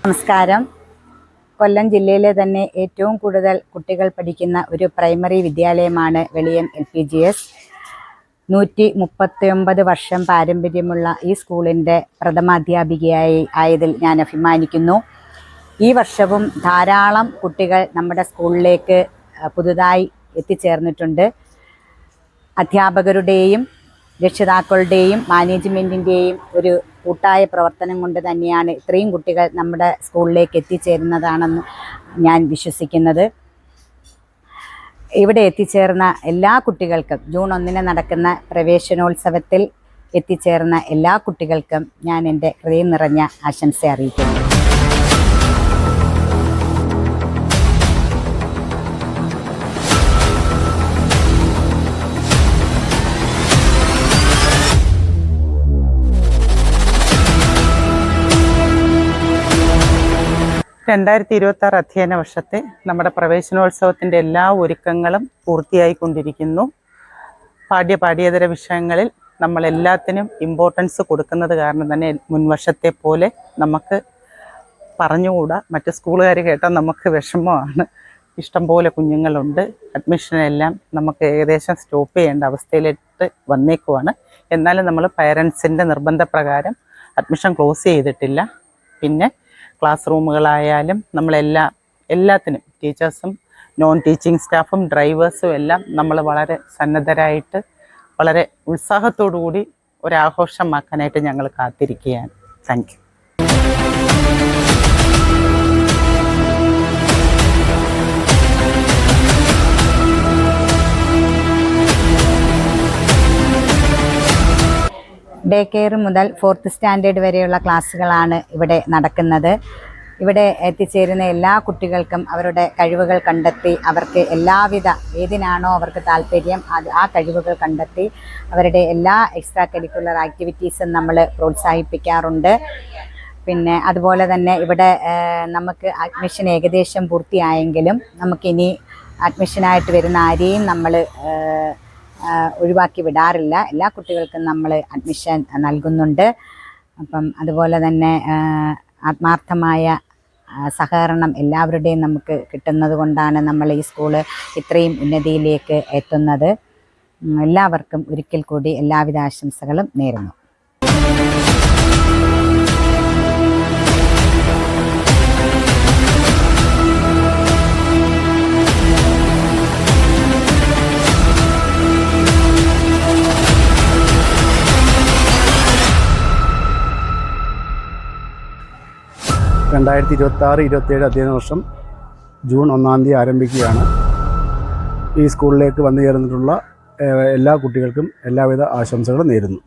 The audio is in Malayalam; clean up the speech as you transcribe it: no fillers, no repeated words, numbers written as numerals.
നമസ്കാരം. കൊല്ലം ജില്ലയിലെ തന്നെ ഏറ്റവും കൂടുതൽ കുട്ടികൾ പഠിക്കുന്ന ഒരു പ്രൈമറി വിദ്യാലയമാണ് വെളിയം LPGS. 139 വർഷം പാരമ്പര്യമുള്ള ഈ സ്കൂളിൻ്റെ പ്രഥമാധ്യാപികയായി ആയതിൽ ഞാൻ അഭിമാനിക്കുന്നു. ഈ വർഷവും ധാരാളം കുട്ടികൾ നമ്മുടെ സ്കൂളിലേക്ക് പുതുതായി എത്തിച്ചേർന്നിട്ടുണ്ട്. അധ്യാപകരുടെയും രക്ഷിതാക്കളുടെയും മാനേജ്മെൻറ്റിൻ്റെയും ഒരു കൂട്ടായ പ്രവർത്തനം കൊണ്ട് തന്നെയാണ് ഇത്രയും കുട്ടികൾ നമ്മുടെ സ്കൂളിലേക്ക് എത്തിച്ചേരുന്നതാണെന്ന് ഞാൻ വിശ്വസിക്കുന്നത്. ഇവിടെ എത്തിച്ചേർന്ന എല്ലാ കുട്ടികൾക്കും ജൂൺ 1 നടക്കുന്ന പ്രവേശനോത്സവത്തിൽ എത്തിച്ചേർന്ന എല്ലാ കുട്ടികൾക്കും ഞാൻ എൻ്റെ ഹൃദയം നിറഞ്ഞ ആശംസ അറിയിക്കുന്നു. അധ്യയന വർഷത്തെ നമ്മുടെ പ്രവേശനോത്സവത്തിൻ്റെ എല്ലാ ഒരുക്കങ്ങളും പൂർത്തിയായിക്കൊണ്ടിരിക്കുന്നു. പാഠ്യേതര വിഷയങ്ങളിൽ നമ്മളെല്ലാത്തിനും ഇമ്പോർട്ടൻസ് കൊടുക്കുന്നത് കാരണം തന്നെ മുൻവർഷത്തെ പോലെ നമുക്ക് പറഞ്ഞുകൂടാ. മറ്റ് സ്കൂളുകാർ കേട്ടാൽ നമുക്ക് വിഷമമാണ്. ഇഷ്ടംപോലെ കുഞ്ഞുങ്ങളുണ്ട്. അഡ്മിഷനെല്ലാം നമുക്ക് ഏകദേശം സ്റ്റോപ്പ് ചെയ്യേണ്ട അവസ്ഥയിലിട്ട് വന്നേക്കുവാണ്. എന്നാലും നമ്മൾ പേരൻസിൻ്റെ നിർബന്ധപ്രകാരം അഡ്മിഷൻ ക്ലോസ് ചെയ്തിട്ടില്ല. പിന്നെ ക്ലാസ് റൂമുകളായാലും എല്ലാത്തിനും ടീച്ചേഴ്സും നോൺ ടീച്ചിങ് സ്റ്റാഫും ഡ്രൈവേഴ്സും എല്ലാം നമ്മൾ വളരെ സന്നദ്ധരായിട്ട് വളരെ ഉത്സാഹത്തോടു കൂടി ഒരാഘോഷമാക്കാനായിട്ട് ഞങ്ങൾ കാത്തിരിക്കുകയാണ്. Thank you. ഡേ കെയർ മുതൽ 4th സ്റ്റാൻഡേർഡ് വരെയുള്ള ക്ലാസ്സുകളാണ് ഇവിടെ നടക്കുന്നത്. ഇവിടെ എത്തിച്ചേരുന്ന എല്ലാ കുട്ടികൾക്കും അവരുടെ കഴിവുകൾ കണ്ടെത്തി അവർക്ക് ഏതിനാണോ അവർക്ക് താല്പര്യം ആ കഴിവുകൾ കണ്ടെത്തി അവരുടെ എല്ലാ എക്സ്ട്രാ കരിക്കുലർ ആക്ടിവിറ്റീസും നമ്മൾ പ്രോത്സാഹിപ്പിക്കാറുണ്ട്. പിന്നെ അതുപോലെ തന്നെ ഇവിടെ നമുക്ക് അഡ്മിഷൻ ഏകദേശം പൂർത്തിയായെങ്കിലും നമുക്കിനി അഡ്മിഷനായിട്ട് വരുന്ന ആരെയും നമ്മൾ ഒഴിവാക്കി വിടാറില്ല. എല്ലാ കുട്ടികൾക്കും നമ്മൾ അഡ്മിഷൻ നൽകുന്നുണ്ട്. അപ്പം അതുപോലെ തന്നെ ആത്മാർത്ഥമായ സഹകരണം എല്ലാവരുടെയും നമുക്ക് കിട്ടുന്നത് കൊണ്ടാണ് നമ്മൾ ഈ സ്കൂള് ഇത്രയും ഉന്നതിയിലേക്ക് എത്തുന്നത്. എല്ലാവർക്കും ഒരിക്കൽ കൂടി എല്ലാവിധ ആശംസകളും നേരുന്നു. രണ്ടായിരത്തി 26-27 അധ്യയന വർഷം ജൂൺ 1 ആരംഭിക്കുകയാണ്. ഈ സ്കൂളിലേക്ക് വന്നു ചേർന്നിട്ടുള്ള എല്ലാ കുട്ടികൾക്കും എല്ലാവിധ ആശംസകളും നേരുന്നു.